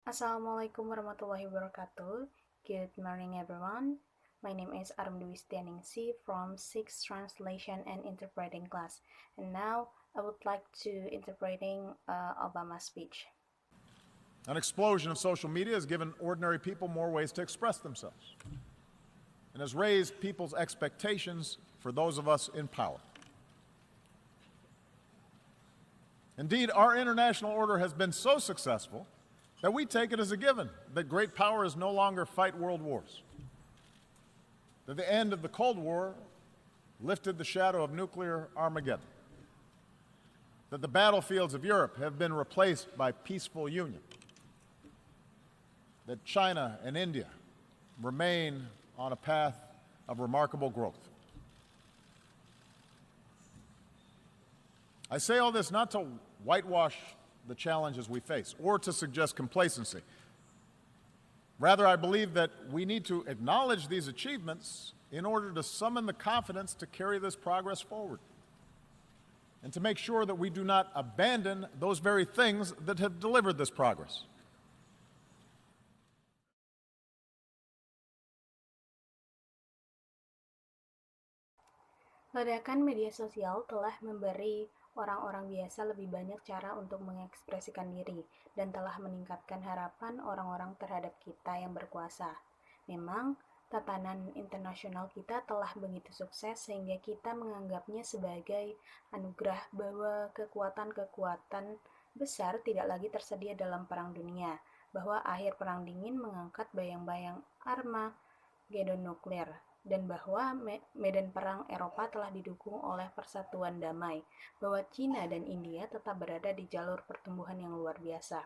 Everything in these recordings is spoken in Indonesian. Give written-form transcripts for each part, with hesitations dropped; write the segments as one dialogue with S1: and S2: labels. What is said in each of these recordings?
S1: Assalamualaikum warahmatullahi wabarakatuh. Good morning everyone. My name is Armdwi Stianingsi from 6th Translation and Interpreting class. And now I would like to interpreting Obama's speech.
S2: An explosion of social media has given ordinary people more ways to express themselves and has raised people's expectations for those of us in power. Indeed, our international order has been so successful that we take it as a given that great powers no longer fight world wars, that the end of the Cold War lifted the shadow of nuclear Armageddon, that the battlefields of Europe have been replaced by peaceful union, that China and India remain on a path of remarkable growth. I say all this not to whitewash the challenges we face or to suggest complacency. Rather, I believe that we need to acknowledge these achievements in order to summon the confidence to carry this progress forward and to make sure that we do not abandon those very things that have delivered this progress.
S1: Ledakan media sosial telah memberi orang-orang biasa lebih banyak cara untuk mengekspresikan diri dan telah meningkatkan harapan orang-orang terhadap kita yang berkuasa. Memang, tatanan internasional kita telah begitu sukses sehingga kita menganggapnya sebagai anugerah bahwa kekuatan-kekuatan besar tidak lagi tersedia dalam perang dunia, bahwa akhir perang dingin mengangkat bayang-bayang Armageddon nuklir, dan bahwa medan perang Eropa telah didukung oleh persatuan damai, bahwa Cina dan India tetap berada di jalur pertumbuhan yang luar biasa.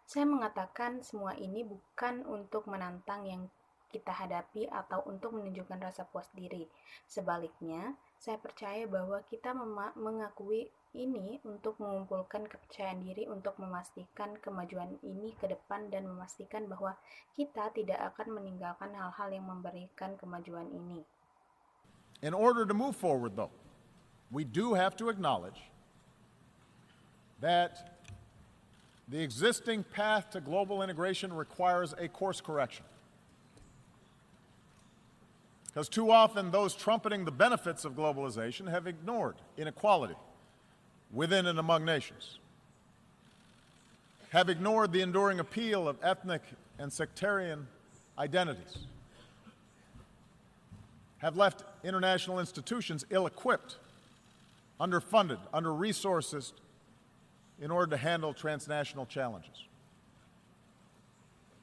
S1: Saya mengatakan semua ini bukan untuk menantang yang kita hadapi atau untuk menunjukkan rasa puas diri. Sebaliknya, saya percaya bahwa kita mengakui ini untuk mengumpulkan kepercayaan diri untuk memastikan kemajuan ini ke depan dan memastikan bahwa kita tidak akan meninggalkan hal-hal yang memberikan kemajuan ini.
S2: In order to move forward, though, we do have to acknowledge that the existing path to global integration requires a course correction. Because too often those trumpeting the benefits of globalization have ignored inequality within and among nations, have ignored the enduring appeal of ethnic and sectarian identities, have left international institutions ill-equipped, underfunded, under-resourced in order to handle transnational challenges.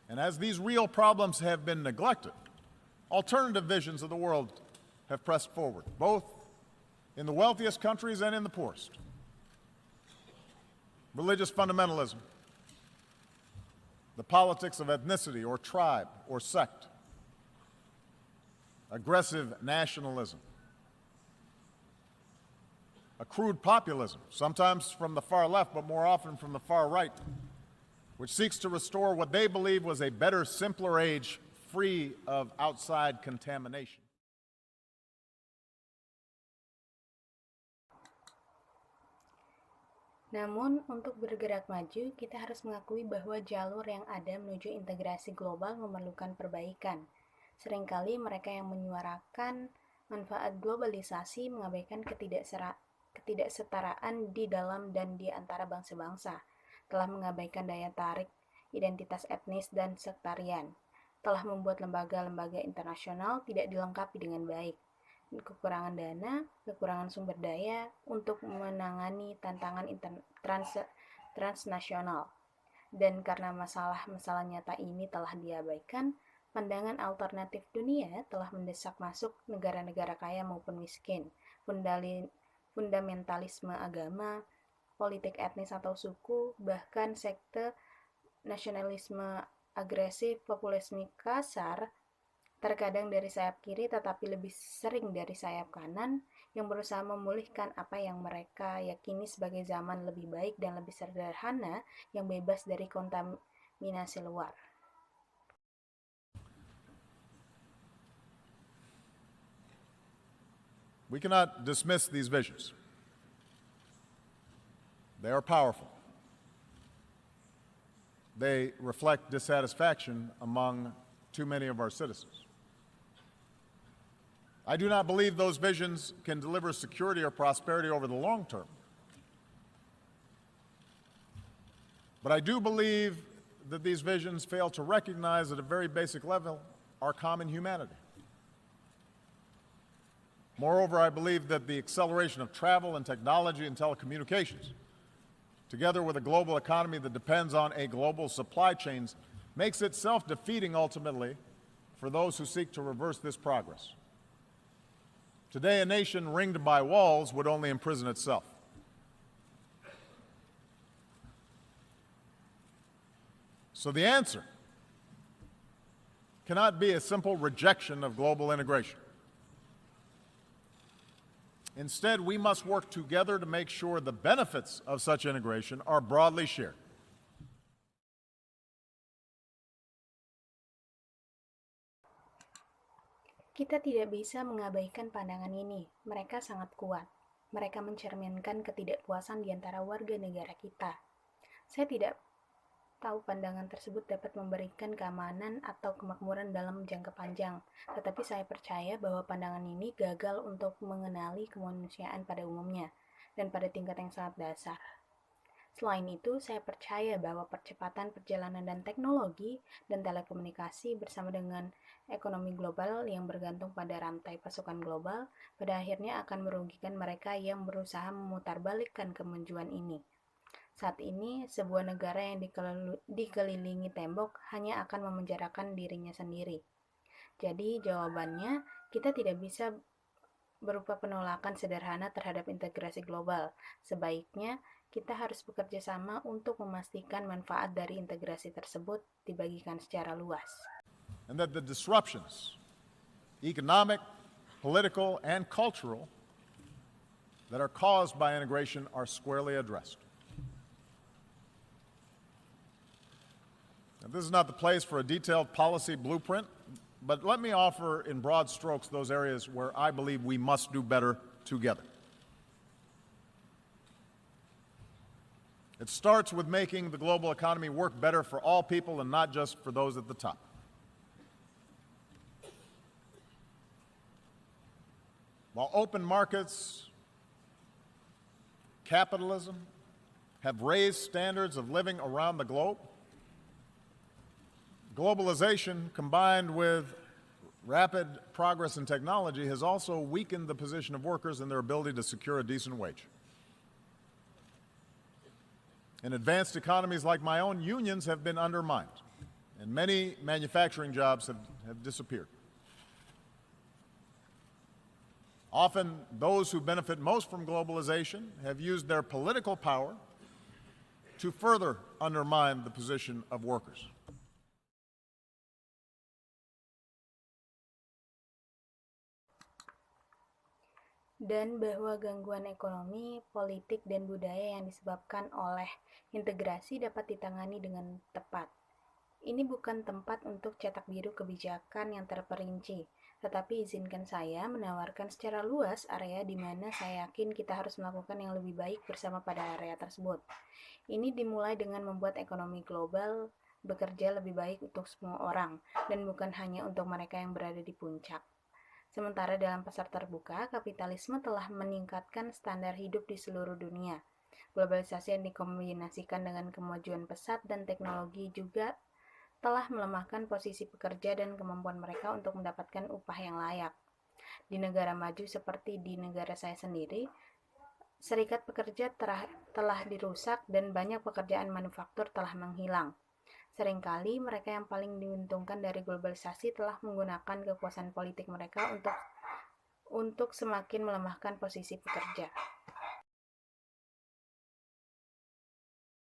S2: And as these real problems have been neglected, alternative visions of the world have pressed forward, both in the wealthiest countries and in the poorest. Religious fundamentalism, the politics of ethnicity or tribe or sect, aggressive nationalism, a crude populism, sometimes from the far left, but more often from the far right, which seeks to restore what they believe was a better, simpler age free of outside contamination.
S1: Namun, untuk bergerak maju, kita harus mengakui bahwa jalur yang ada menuju integrasi global memerlukan perbaikan. Seringkali mereka yang menyuarakan manfaat globalisasi mengabaikan ketidaksetaraan di dalam dan di antara bangsa-bangsa, telah mengabaikan daya tarik identitas etnis dan sektarian, telah membuat lembaga-lembaga internasional tidak dilengkapi dengan baik, kekurangan dana, kekurangan sumber daya untuk menangani tantangan transnasional. Dan karena masalah-masalah nyata ini telah diabaikan, pandangan alternatif dunia telah mendesak masuk negara-negara kaya maupun miskin, fundamentalisme agama, politik etnis atau suku, bahkan sekte, nasionalisme agresif, populisme kasar, terkadang dari sayap kiri tetapi lebih sering dari sayap kanan, yang berusaha memulihkan apa yang mereka yakini sebagai zaman lebih baik dan lebih sederhana yang bebas dari kontaminasi luar.
S2: We cannot dismiss these visions. They are powerful. they reflect dissatisfaction among too many of our citizens. I do not believe those visions can deliver security or prosperity over the long term. But I do believe that these visions fail to recognize at a very basic level our common humanity. Moreover, I believe that the acceleration of travel and technology and telecommunications, together with a global economy that depends on a global supply chain, makes it self-defeating ultimately for those who seek to reverse this progress. Today, a nation ringed by walls would only imprison itself. So the answer cannot be a simple rejection of global integration. Instead, we must work together to make sure the benefits of such integration are broadly shared.
S1: Kita tidak bisa mengabaikan pandangan ini. Mereka sangat kuat. Mereka mencerminkan ketidakpuasan di antara warga negara kita. Saya tidak tahu pandangan tersebut dapat memberikan keamanan atau kemakmuran dalam jangka panjang, tetapi saya percaya bahwa pandangan ini gagal untuk mengenali kemanusiaan pada umumnya dan pada tingkat yang sangat dasar. Selain itu, saya percaya bahwa percepatan perjalanan dan teknologi dan telekomunikasi bersama dengan ekonomi global yang bergantung pada rantai pasokan global pada akhirnya akan merugikan mereka yang berusaha memutarbalikkan kemajuan ini. Saat ini, sebuah negara yang dikelilingi tembok hanya akan memenjarakan dirinya sendiri. Jadi, jawabannya, kita tidak bisa berupa penolakan sederhana terhadap integrasi global. Sebaiknya, kita harus bekerja sama untuk memastikan manfaat dari integrasi tersebut dibagikan secara luas.
S2: And that the disruptions, economic, political, and cultural, that are caused by integration are squarely addressed. Now, this is not the place for a detailed policy blueprint, but let me offer in broad strokes those areas where I believe we must do better together. It starts with making the global economy work better for all people and not just for those at the top. While open markets, capitalism have raised standards of living around the globe, globalization combined with rapid progress in technology has also weakened the position of workers and their ability to secure a decent wage. In advanced economies like my own, unions have been undermined, and many manufacturing jobs have disappeared. Often, those who benefit most from globalization have used their political power to further undermine the position of workers.
S1: Dan bahwa gangguan ekonomi, politik, dan budaya yang disebabkan oleh integrasi dapat ditangani dengan tepat. Ini bukan tempat untuk cetak biru kebijakan yang terperinci, tetapi izinkan saya menawarkan secara luas area di mana saya yakin kita harus melakukan yang lebih baik bersama pada area tersebut. Ini dimulai dengan membuat ekonomi global bekerja lebih baik untuk semua orang, dan bukan hanya untuk mereka yang berada di puncak. Sementara dalam pasar terbuka, kapitalisme telah meningkatkan standar hidup di seluruh dunia. Globalisasi yang dikombinasikan dengan kemajuan pesat dan teknologi juga telah melemahkan posisi pekerja dan kemampuan mereka untuk mendapatkan upah yang layak. Di negara maju seperti di negara saya sendiri, serikat pekerja telah dirusak dan banyak pekerjaan manufaktur telah menghilang. Seringkali mereka yang paling diuntungkan dari globalisasi telah menggunakan kekuasaan politik mereka untuk semakin melemahkan posisi pekerja.